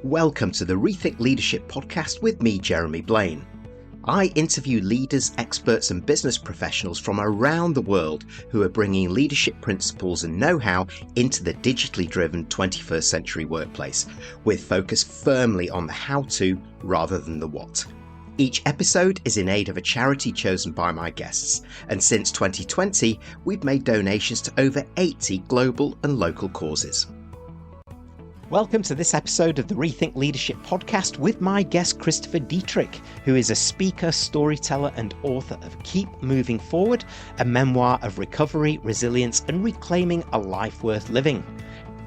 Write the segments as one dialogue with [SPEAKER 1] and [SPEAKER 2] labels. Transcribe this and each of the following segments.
[SPEAKER 1] Welcome to the Rethink Leadership podcast with me, Jeremy Blaine. I interview leaders, experts and business professionals from around the world who are bringing leadership principles and know-how into the digitally driven 21st century workplace, with focus firmly on the how-to rather than the what. Each episode is in aid of a charity chosen by my guests, and since 2020, we've made donations to over 80 global and local causes. Welcome to this episode of the Rethink Leadership podcast with my guest Christopher Dittrich, who is a speaker, storyteller and author of Keep Moving Forward, a memoir of recovery, resilience and reclaiming a life worth living.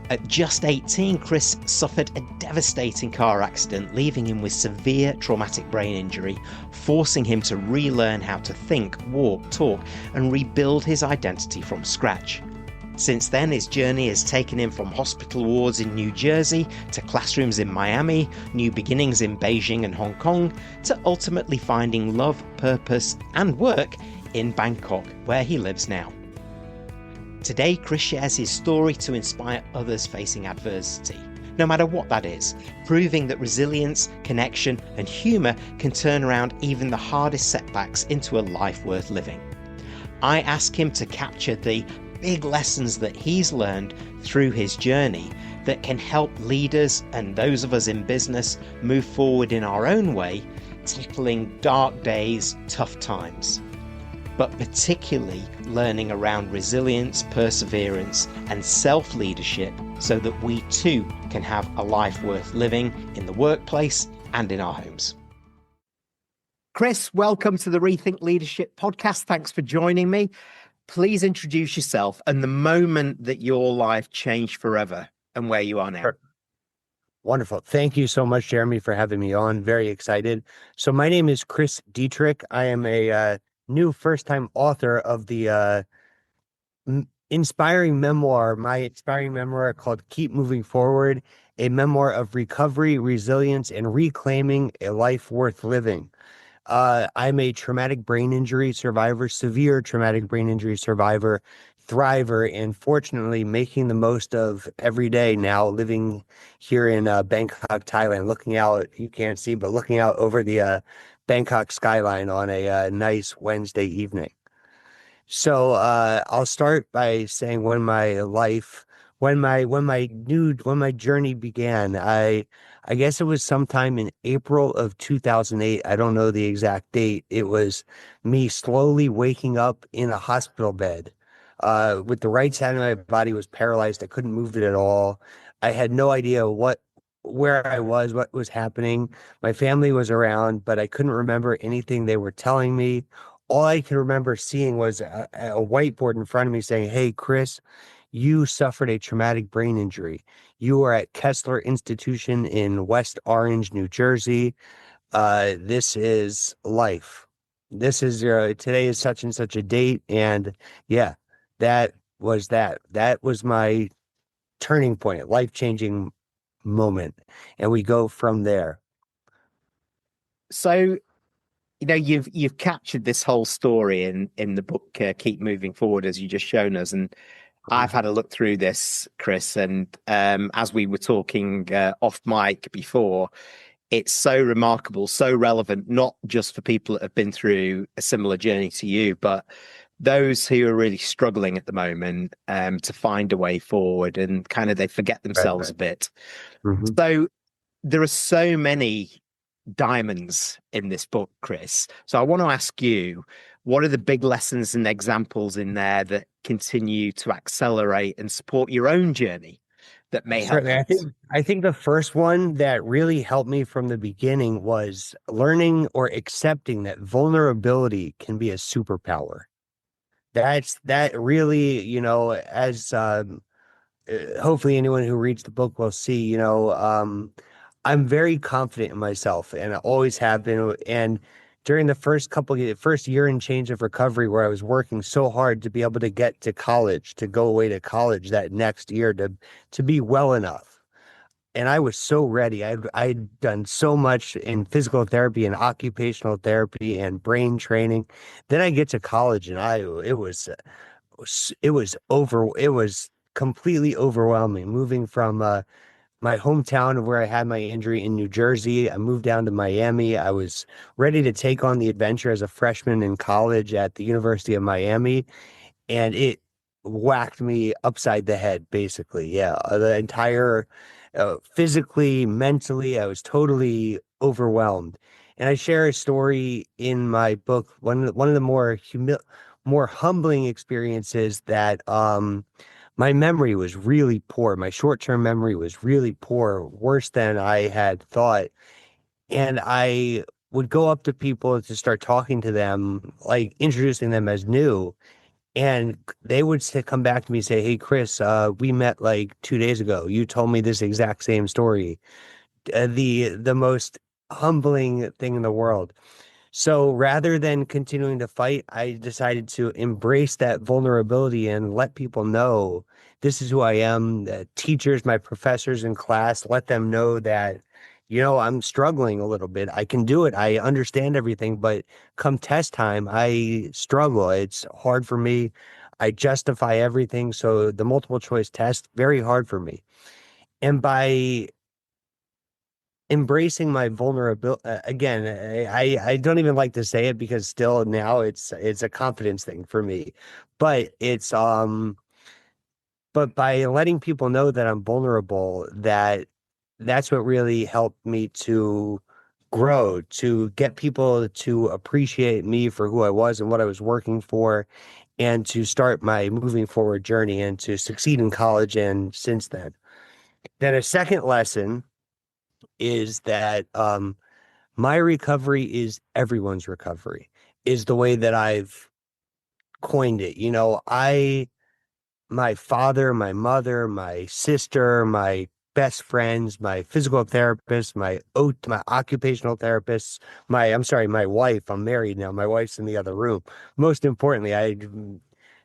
[SPEAKER 1] At just 18, Chris suffered a devastating car accident, leaving him with severe traumatic brain injury, forcing him to relearn how to think, walk, talk and rebuild his identity from scratch. Since then, his journey has taken him from hospital wards in New Jersey to classrooms in Miami, new beginnings in Beijing and Hong Kong, to ultimately finding love, purpose and work in Bangkok, where he lives now. Today, Chris shares his story to inspire others facing adversity, no matter what that is, proving that resilience, connection and humour can turn around even the hardest setbacks into a life worth living. I ask him to capture the big lessons that he's learned through his journey that can help leaders and those of us in business move forward in our own way, tackling dark days, tough times, but particularly learning around resilience, perseverance and self-leadership so that we too can have a life worth living in the workplace and in our homes. Chris, welcome to the Rethink Leadership podcast. Thanks for joining me. Please introduce yourself and the moment that your life changed forever and where you are now.
[SPEAKER 2] Sure. Wonderful. Thank you so much, Jeremy, for having me on. Very excited. So my name is Chris Dittrich. I am a new first-time author of the inspiring memoir, my inspiring memoir called Keep Moving Forward, a memoir of recovery, resilience, and reclaiming a life worth living. I'm a traumatic brain injury survivor, severe traumatic brain injury survivor, thriver, and fortunately making the most of every day now, living here in Bangkok, Thailand, looking out, you can't see, but looking out over the Bangkok skyline on a nice Wednesday evening. So I'll start by saying when my journey began, I guess it was sometime in April of 2008. I don't know the exact date. It was me slowly waking up in a hospital bed. With the right side of my body was paralyzed. I couldn't move it at all. I had no idea where I was, what was happening. My family was around, but I couldn't remember anything they were telling me. All I could remember seeing was a whiteboard in front of me saying, "Hey, Chris, you suffered a traumatic brain injury. You are at Kessler Institution in West Orange, New Jersey. This is life. This is today is such and such a date." And yeah, that was that. That was my turning point, life-changing moment. And we go from there.
[SPEAKER 1] So, you've captured this whole story in the book, Keep Moving Forward, as you just shown us. And I've had a look through this, Chris, and as we were talking off mic before, it's so remarkable, so relevant, not just for people that have been through a similar journey to you, but those who are really struggling at the moment to find a way forward and kind of they forget themselves a bit. Mm-hmm. So there are so many diamonds in this book, Chris. So I want to ask you, what are the big lessons and examples in there that continue to accelerate and support your own journey that may help?
[SPEAKER 2] I think the first one that really helped me from the beginning was learning or accepting that vulnerability can be a superpower. That really, as hopefully anyone who reads the book will see, I'm very confident in myself and I always have been. And during the first year and change of recovery, where I was working so hard to be able to get to college, to go away to college that next year to be well enough. And I was so ready. I'd done so much in physical therapy and occupational therapy and brain training. Then I get to college and it was completely overwhelming, moving from my hometown of where I had my injury in New Jersey. I moved down to Miami. I was ready to take on the adventure as a freshman in college at the University of Miami, and it whacked me upside the head, basically. Yeah, the entire physically, mentally, I was totally overwhelmed. And I share a story in my book, one of the more humbling experiences that my memory was really poor. My short-term memory was really poor, worse than I had thought. And I would go up to people to start talking to them, like introducing them as new. And they would come back to me and say, "Hey, Chris, we met like 2 days ago. You told me this exact same story." The most humbling thing in the world. So rather than continuing to fight, I decided to embrace that vulnerability and let people know this is who I am. Teachers, my professors in class, let them know that, I'm struggling a little bit. I can do it. I understand everything, but come test time, I struggle. It's hard for me. I justify everything. So the multiple choice test, very hard for me. And by embracing my vulnerability again, I don't even like to say it because still now it's a confidence thing for me, but but by letting people know that I'm vulnerable, that's what really helped me to grow, to get people to appreciate me for who I was and what I was working for, and to start my moving forward journey and to succeed in college and since then a second lesson is that my recovery is everyone's recovery, is the way that I've coined it. My father, my mother, my sister, my best friends, my physical therapist, my occupational therapist, I'm sorry, my wife. I'm married now. My wife's in the other room. Most importantly,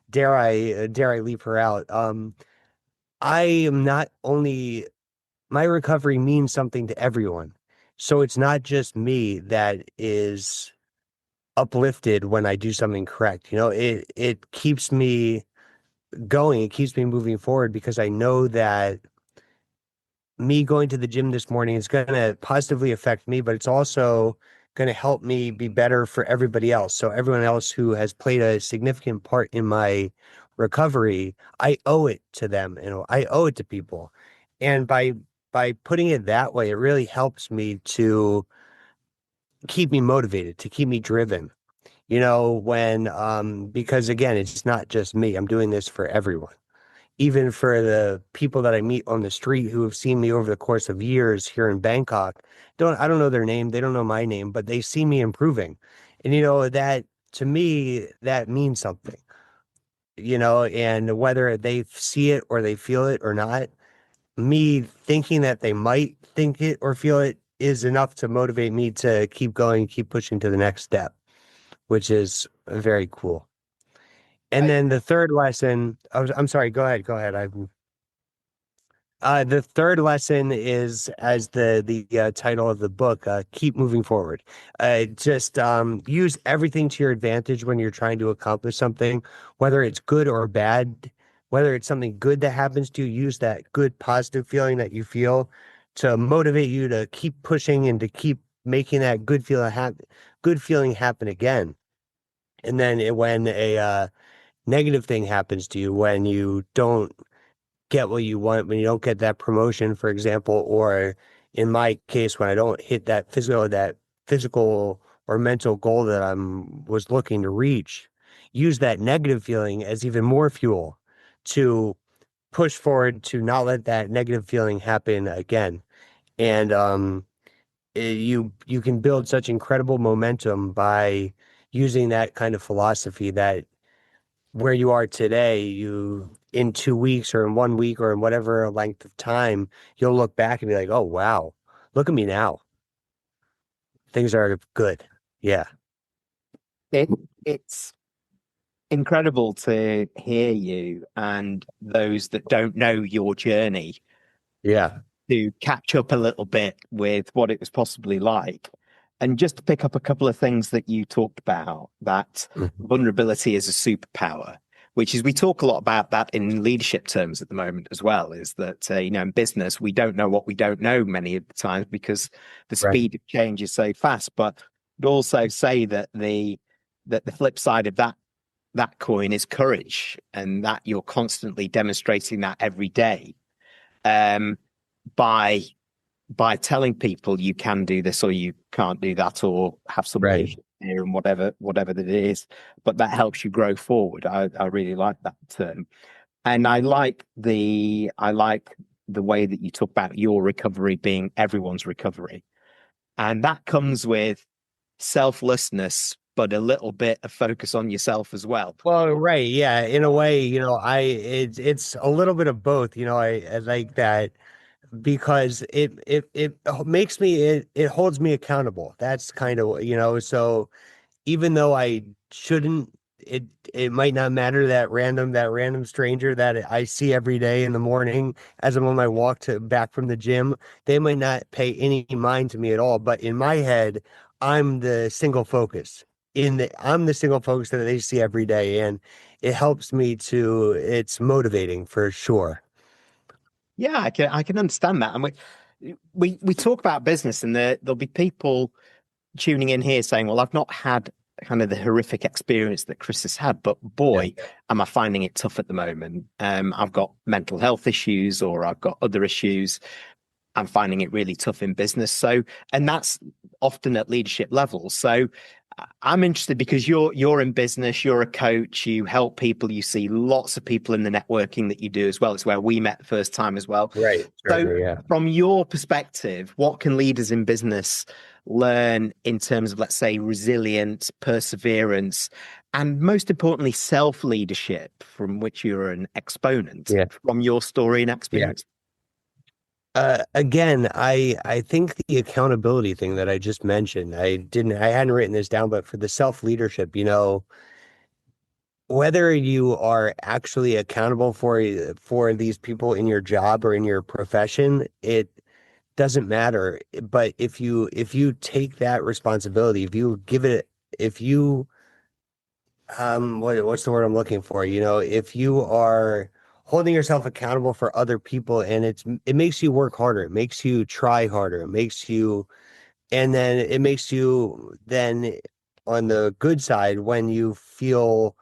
[SPEAKER 2] dare I leave her out. I am not only my recovery means something to everyone. So it's not just me that is uplifted when I do something correct. It keeps me going, it keeps me moving forward because I know that me going to the gym this morning is going to positively affect me, but it's also going to help me be better for everybody else. So everyone else who has played a significant part in my recovery, I owe it to them, I owe it to people. And by putting it that way, it really helps me to keep me motivated, to keep me driven. When because again, it's not just me. I'm doing this for everyone, even for the people that I meet on the street who have seen me over the course of years here in Bangkok. I don't know their name, they don't know my name, but they see me improving. And that to me, that means something, and whether they see it or they feel it or not, me thinking that they might think it or feel it is enough to motivate me to keep going, keep pushing to the next step, which is very cool. And
[SPEAKER 1] I,
[SPEAKER 2] then the third lesson, I'm sorry, go ahead. The third lesson is, as the title of the book, keep moving forward. Just use everything to your advantage when you're trying to accomplish something, whether it's good or bad, whether it's something good that happens to you, use that good positive feeling that you feel to motivate you to keep pushing and to keep making that good feeling happen again. And then when a negative thing happens to you, when you don't get what you want, when you don't get that promotion, for example, or in my case, when I don't hit that physical or mental goal that was looking to reach, use that negative feeling as even more fuel to push forward, to not let that negative feeling happen again. And you can build such incredible momentum by using that kind of philosophy that where you are today, you in 2 weeks or in 1 week or in whatever length of time, you'll look back and be like, oh, wow, look at me now. Things are good. Yeah.
[SPEAKER 3] It's incredible to hear you and those that don't know your journey
[SPEAKER 2] Yeah.
[SPEAKER 3] to catch up a little bit with what it was possibly like. And just to pick up a couple of things that you talked about, that
[SPEAKER 2] Mhm.
[SPEAKER 3] vulnerability is a superpower. which is we talk a lot about that in leadership terms at the moment as well, is that, in business, we don't know what we don't know many of the times because the speed of change is so fast. But I'd also say that the flip side of that coin is courage, and that you're constantly demonstrating that every day, by telling people you can do this or you can't do that, or have some patience here and whatever that is, but that helps you grow forward. I really like that term, and I like the way that you talk about your recovery being everyone's recovery, and that comes with selflessness, but a little bit of focus on yourself as well.
[SPEAKER 2] Well, right, yeah, in a way, it's a little bit of both. I like that because it makes me, it holds me accountable. That's kind of, so even though I shouldn't, it might not matter, that random stranger that I see every day in the morning as I'm on my walk back from the gym, they might not pay any mind to me at all. But in my head, I'm the single focus. I'm the single focus that they see every day, and it helps me it's motivating for sure.
[SPEAKER 3] Yeah, I can understand that. And we talk about business, and there'll be people tuning in here saying, well, I've not had kind of the horrific experience that Chris has had, but boy, am I finding it tough at the moment. I've got mental health issues, or I've got other issues. I'm finding it really tough in business. So, and that's often at leadership levels. So I'm interested because you're in business, you're a coach, you help people, you see lots of people in the networking that you do as well. It's where we met the first time as well.
[SPEAKER 2] Right.
[SPEAKER 3] So from your perspective, what can leaders in business learn in terms of, let's say, resilience, perseverance, and most importantly, self-leadership, from which you're an exponent, from your story and experience?
[SPEAKER 2] Again, I think the accountability thing that I just mentioned, I hadn't written this down, but for the self-leadership, whether you are actually accountable for these people in your job or in your profession, it doesn't matter. But if you take that responsibility, if you what's the word I'm looking for? If you are holding yourself accountable for other people, and it makes you work harder, it makes you try harder, and then it makes you then, on the good side, when you feel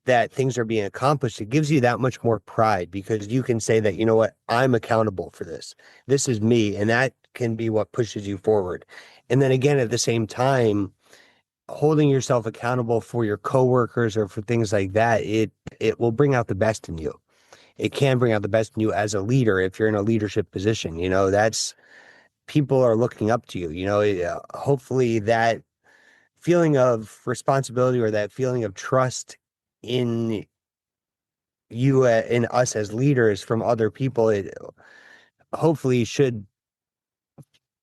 [SPEAKER 2] that things are being accomplished, it gives you that much more pride, because you can say that, what, I'm accountable for this. This is me, and that can be what pushes you forward. And then again, at the same time, holding yourself accountable for your coworkers or for things like that, it will bring out the best in you. It can bring out the best in you as a leader if you're in a leadership position. That's, people are looking up to you. Hopefully that feeling of responsibility, or that feeling of trust in you, in us as leaders from other people, it hopefully should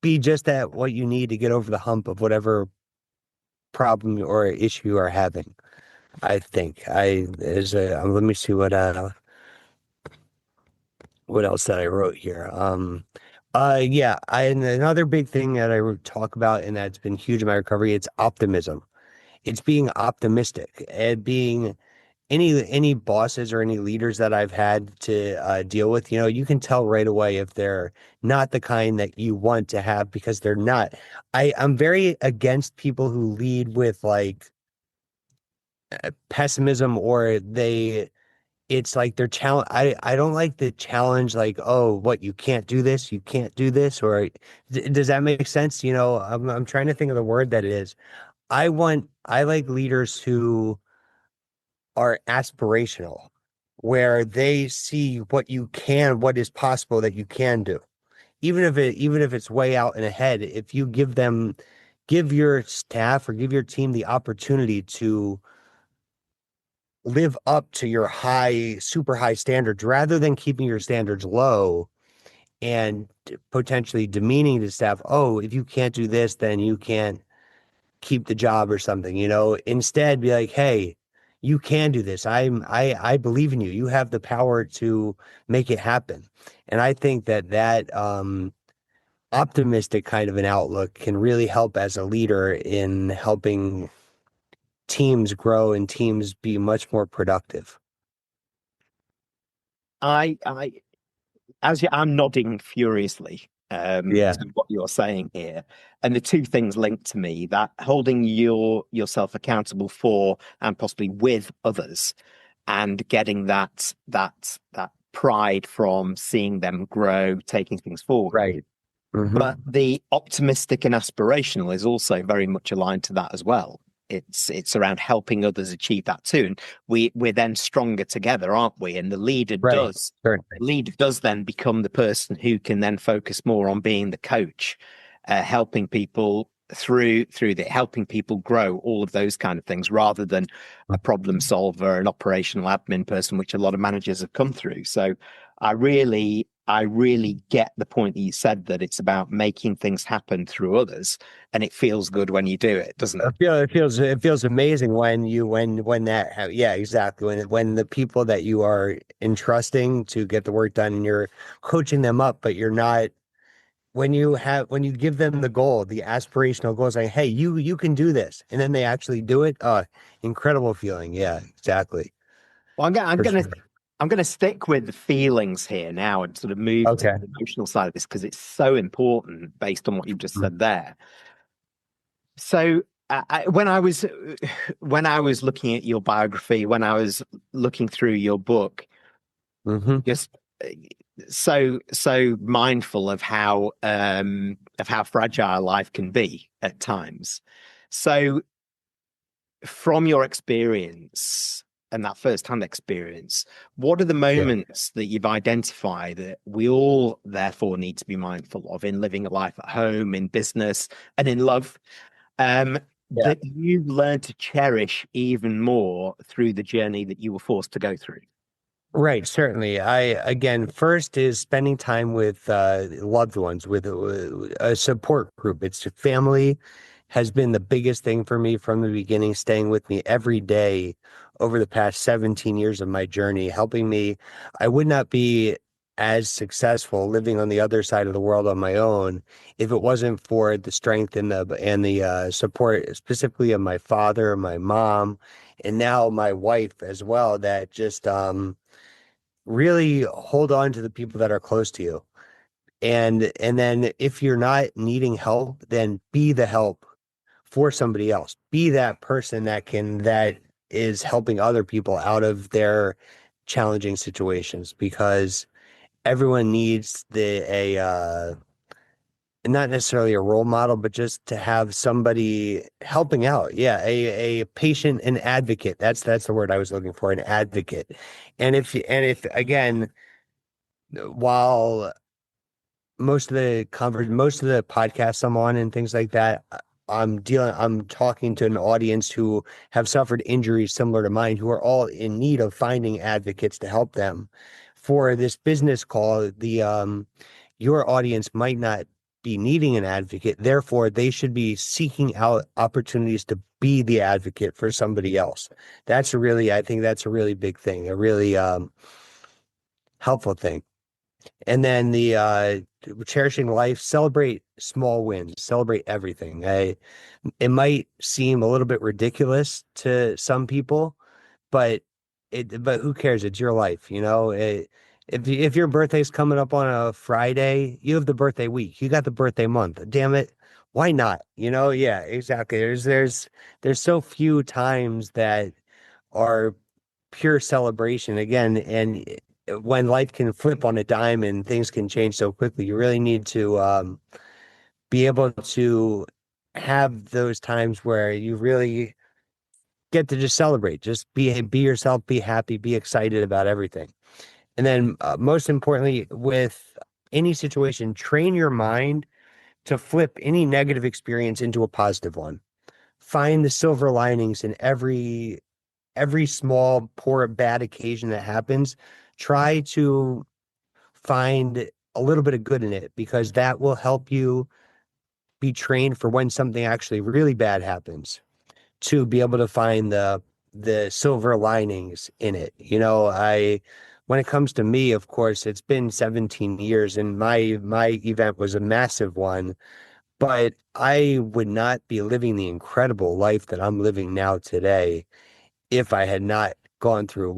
[SPEAKER 2] be just that, what you need to get over the hump of whatever problem or issue you are having. I think let me see what else that I wrote here. And another big thing that I would talk about, and that's been huge in my recovery, it's optimism. It's being optimistic, and being any bosses or any leaders that I've had to deal with, you can tell right away if they're not the kind that you want to have, because they're not. I'm very against people who lead with like pessimism, or it's like they're challenge. I don't like the challenge, like, oh, what, you can't do this, or does that make sense? I'm trying to think of the word that it is. I like leaders who are aspirational, where they see what is possible that you can do, even if it's way out and ahead. If you give your staff or give your team the opportunity to live up to your super high standards, rather than keeping your standards low and potentially demeaning to staff. Oh, if you can't do this, then you can't keep the job or something. Instead be like, hey, you can do this. I believe in you. You have the power to make it happen. And I think that optimistic kind of an outlook can really help as a leader in helping teams grow and teams be much more productive.
[SPEAKER 3] I I'm nodding furiously
[SPEAKER 2] Yeah.
[SPEAKER 3] to what you're saying here, and the two things linked to me, that holding yourself accountable for and possibly with others, and getting that pride from seeing them grow, taking things forward.
[SPEAKER 2] Right. Mm-hmm.
[SPEAKER 3] But the optimistic and aspirational is also very much aligned to that as well. It's around helping others achieve that too, and we're then stronger together, aren't we? And the leader
[SPEAKER 2] Right.
[SPEAKER 3] does
[SPEAKER 2] Certainly.
[SPEAKER 3] leader does then become the person who can then focus more on being the coach, helping people helping people grow, all of those kind of things, rather than a problem solver, an operational admin person, which a lot of managers have come through. So I really get the point that you said, that it's about making things happen through others, and it feels good when you do it, doesn't it?
[SPEAKER 2] It feels amazing when that, yeah, exactly. When the people that you are entrusting to get the work done and you're coaching them up, but you're not, when you give them the goal, the aspirational goal, saying, hey, you can do this, and then they actually do it. Incredible feeling. Yeah, exactly.
[SPEAKER 3] Well,
[SPEAKER 2] For sure.
[SPEAKER 3] I'm gonna stick with the feelings here now and sort of move to
[SPEAKER 2] Okay.
[SPEAKER 3] the emotional side of this, because it's so important based on what you've just said there. So when I was looking at your biography, when I was looking through your book,
[SPEAKER 2] Mm-hmm.
[SPEAKER 3] just so mindful of how fragile life can be at times. So from your experience and that first-hand experience, what are the moments that you've identified that we all therefore need to be mindful of in living a life at home, in business, and in love, that you learned to cherish even more through the journey that you were forced to go through?
[SPEAKER 2] Right, certainly. Again, first is spending time with loved ones, with a support group. It's family has been the biggest thing for me from the beginning, staying with me every day over the past 17 years of my journey, helping me. I would not be as successful living on the other side of the world on my own if it wasn't for the strength and the support, specifically of my father, my mom, and now my wife as well, that just really hold on to the people that are close to you. And then if you're not needing help, then be the help for somebody else. Be that person that is helping other people out of their challenging situations, because everyone needs not necessarily a role model, but just to have somebody helping out. Yeah, a patient, an advocate. That's the word I was looking for, an advocate. And if again, while most of the podcasts I'm on and things like that, I'm talking to an audience who have suffered injuries similar to mine, who are all in need of finding advocates to help them. For this business call, your audience might not be needing an advocate, therefore they should be seeking out opportunities to be the advocate for somebody else. I think that's a really big thing, a really helpful thing. And then the cherishing life, celebrate small wins, celebrate everything. It might seem a little bit ridiculous to some people, but who cares? It's your life, you know. If your birthday's coming up on a Friday, you have the birthday week, you got the birthday month. Damn it, why not? You know, yeah, exactly. There's so few times that are pure celebration again, and when life can flip on a dime and things can change so quickly, you really need to be able to have those times where you really get to just celebrate, just be yourself, be happy, be excited about everything. And then most importantly, with any situation, train your mind to flip any negative experience into a positive one. Find the silver linings in every small, poor, bad occasion that happens. Try to find a little bit of good in it, because that will help you be trained for when something actually really bad happens, to be able to find the silver linings in it. You know, when it comes to me, of course, it's been 17 years and my event was a massive one, but I would not be living the incredible life that I'm living now today if I had not gone through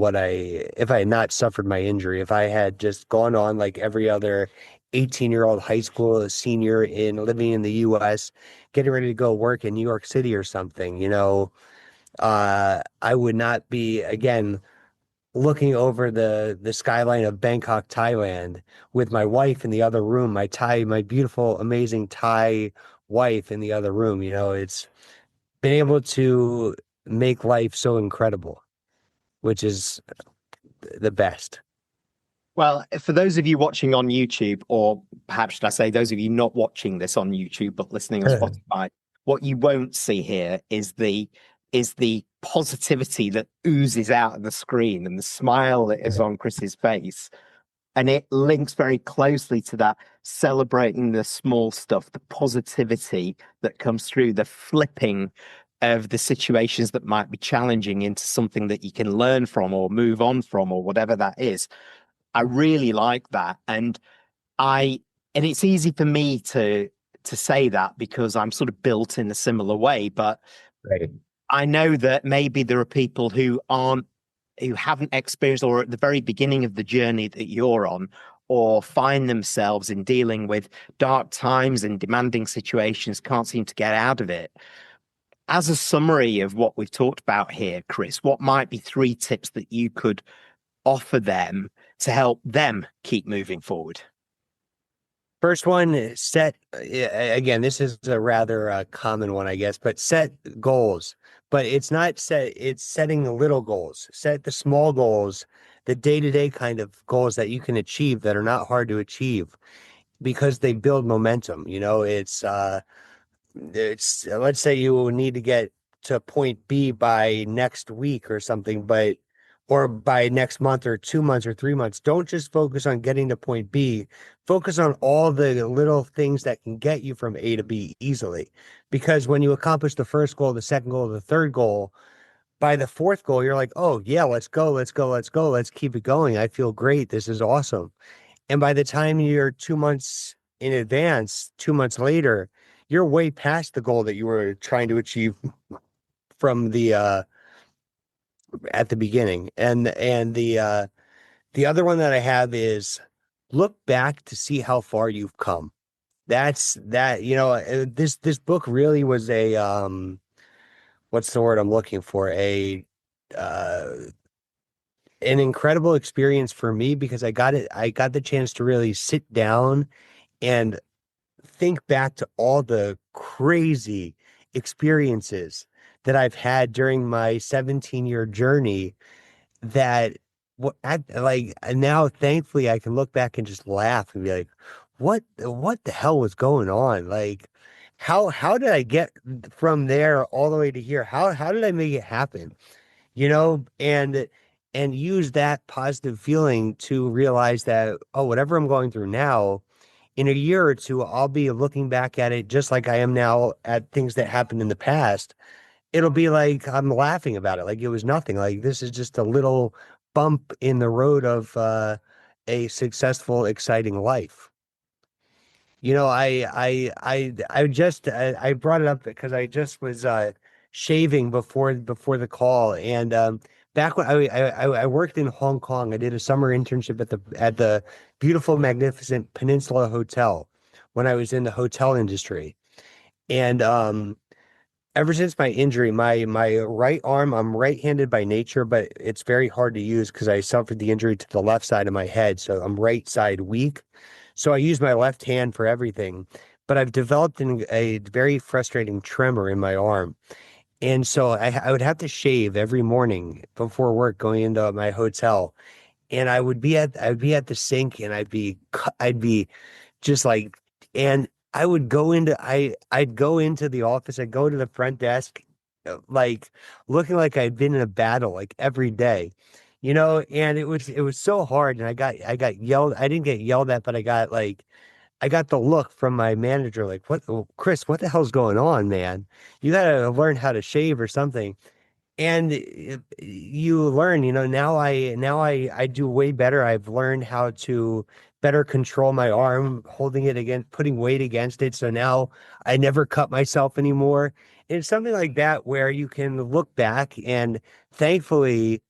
[SPEAKER 2] if I had not suffered my injury, if I had just gone on like every other 18-year-old high school senior living in the US, getting ready to go work in New York City or something, I would not be again looking over the skyline of Bangkok, Thailand, with my wife in the other room, my beautiful, amazing Thai wife in the other room. It's been able to make life so incredible, which is the best.
[SPEAKER 3] Well, for those of you watching on YouTube, or perhaps should I say those of you not watching this on YouTube but listening on Spotify, what you won't see here is the positivity that oozes out of the screen and the smile that is on Chris's face. And it links very closely to that, celebrating the small stuff, the positivity that comes through, the flipping of the situations that might be challenging into something that you can learn from or move on from, or whatever that is. I really like that. And it's easy for me to say that because I'm sort of built in a similar way, but
[SPEAKER 2] Right.
[SPEAKER 3] I know that maybe there are people who haven't experienced, or at the very beginning of the journey that you're on, or find themselves in dealing with dark times and demanding situations, can't seem to get out of it. As a summary of what we've talked about here, Chris, what might be 3 tips that you could offer them to help them keep moving forward?
[SPEAKER 2] First one, again, this is a rather common one, I guess, but set goals. But it's setting the little goals. Set the small goals, the day-to-day kind of goals that you can achieve that are not hard to achieve because they build momentum. Let's say you need to get to point B by next week or something, or by next month or 2 months or 3 months. Don't just focus on getting to point B. Focus on all the little things that can get you from A to B easily. Because when you accomplish the first goal, the second goal, the third goal, by the fourth goal, you're like, oh yeah, let's go, let's go, let's go, let's keep it going. I feel great. This is awesome. And by the time you're 2 months in advance, 2 months later, you're way past the goal that you were trying to achieve from the at the beginning. And the other one that I have is look back to see how far you've come. This book really was a what's the word I'm looking for? Uh an incredible experience for me because I got the chance to really sit down and think back to all the crazy experiences that I've had during my 17-year journey that like now thankfully I can look back and just laugh and be like, what the hell was going on? Like how did I get from there all the way to here? How did I make it happen? And use that positive feeling to realize that, oh, whatever I'm going through now, in a year or two, I'll be looking back at it just like I am now at things that happened in the past. It'll be like I'm laughing about it, like it was nothing. Like this is just a little bump in the road of a successful, exciting life. I brought it up because I just was shaving before the call, and back when I worked in Hong Kong, I did a summer internship at the beautiful, magnificent Peninsula Hotel when I was in the hotel industry, and ever since my injury, my right arm, I'm right-handed by nature, but it's very hard to use because I suffered the injury to the left side of my head, so I'm right side weak. So I use my left hand for everything, but I've developed a very frustrating tremor in my arm. And so I would have to shave every morning before work going into my hotel. And I'd be at the sink and I'd be just like, and I would I'd go into the office, I'd go to the front desk, like looking like I'd been in a battle like every day, and it was so hard. And I got yelled, I didn't get yelled at, but I got the look from my manager, like, Chris, what the hell's going on, man? You gotta learn how to shave or something. And you learn, now I do way better. I've learned how to better control my arm, holding it against, putting weight against it. So now I never cut myself anymore. And it's something like that where you can look back and thankfully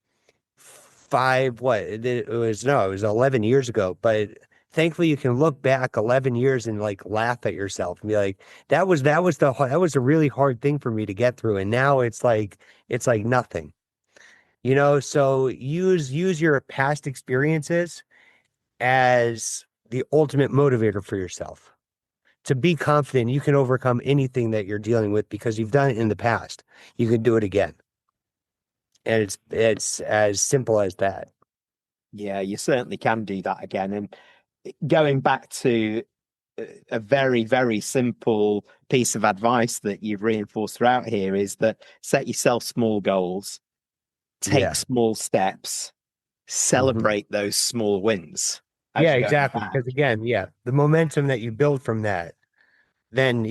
[SPEAKER 2] it was 11 years ago, but thankfully you can look back 11 years and like laugh at yourself and be like, that was a really hard thing for me to get through. And now it's like nothing, so use your past experiences as the ultimate motivator for yourself to be confident you can overcome anything that you're dealing with because you've done it in the past. You can do it again. And it's as simple as that.
[SPEAKER 3] Yeah, you certainly can do that again. And going back to a very, very simple piece of advice that you've reinforced throughout here is that set yourself small goals, take small steps, celebrate those small wins.
[SPEAKER 2] Yeah, exactly. Because again, the momentum that you build from that, then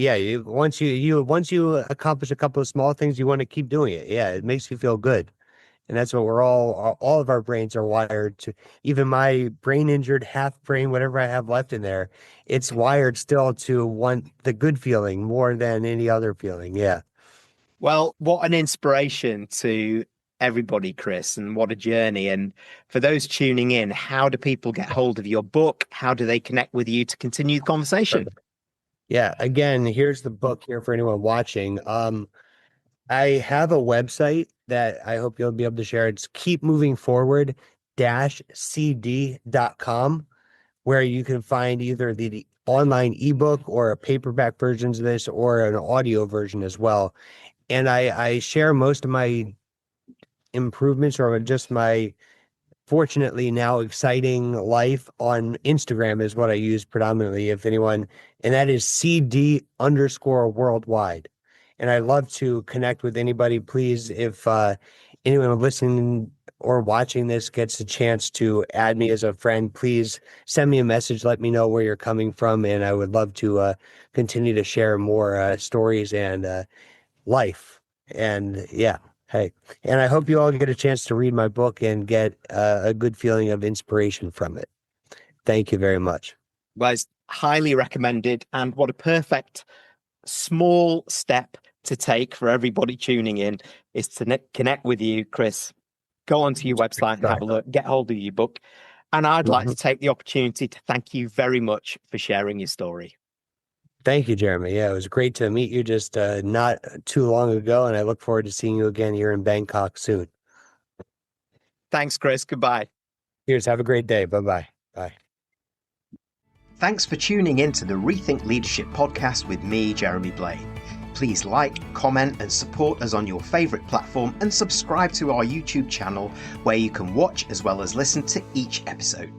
[SPEAKER 2] once you accomplish a couple of small things, you want to keep doing it. Yeah, it makes you feel good. And that's what all of our brains are wired to. Even my brain injured half brain, whatever I have left in there, it's wired still to want the good feeling more than any other feeling. Yeah.
[SPEAKER 3] Well, what an inspiration to everybody, Chris, and what a journey. And for those tuning in, how do people get hold of your book? How do they connect with you to continue the conversation?
[SPEAKER 2] Yeah. Again, here's the book here for anyone watching. I have a website that I hope you'll be able to share. It's keepmovingforward-cd.com, where you can find either the online ebook or a paperback versions of this or an audio version as well. And I share most of my improvements or just my fortunately now exciting life on Instagram is what I use predominantly, if anyone, and that is CD_worldwide. And I love to connect with anybody. Please, if anyone listening or watching this gets a chance to add me as a friend, please send me a message. Let me know where you're coming from. And I would love to continue to share more stories and life. And hey, and I hope you all get a chance to read my book and get a good feeling of inspiration from it. Thank you very much.
[SPEAKER 3] Well, it's highly recommended. And what a perfect small step to take for everybody tuning in is to connect with you, Chris. Go onto your website and have a look, get hold of your book. And I'd like to take the opportunity to thank you very much for sharing your story.
[SPEAKER 2] Thank you, Jeremy. Yeah, it was great to meet you just not too long ago, and I look forward to seeing you again here in Bangkok soon.
[SPEAKER 3] Thanks, Chris. Goodbye.
[SPEAKER 2] Cheers. Have a great day. Bye-bye. Bye.
[SPEAKER 1] Thanks for tuning in to the Rethink Leadership podcast with me, Jeremy Blaine. Please like, comment, and support us on your favourite platform and subscribe to our YouTube channel where you can watch as well as listen to each episode.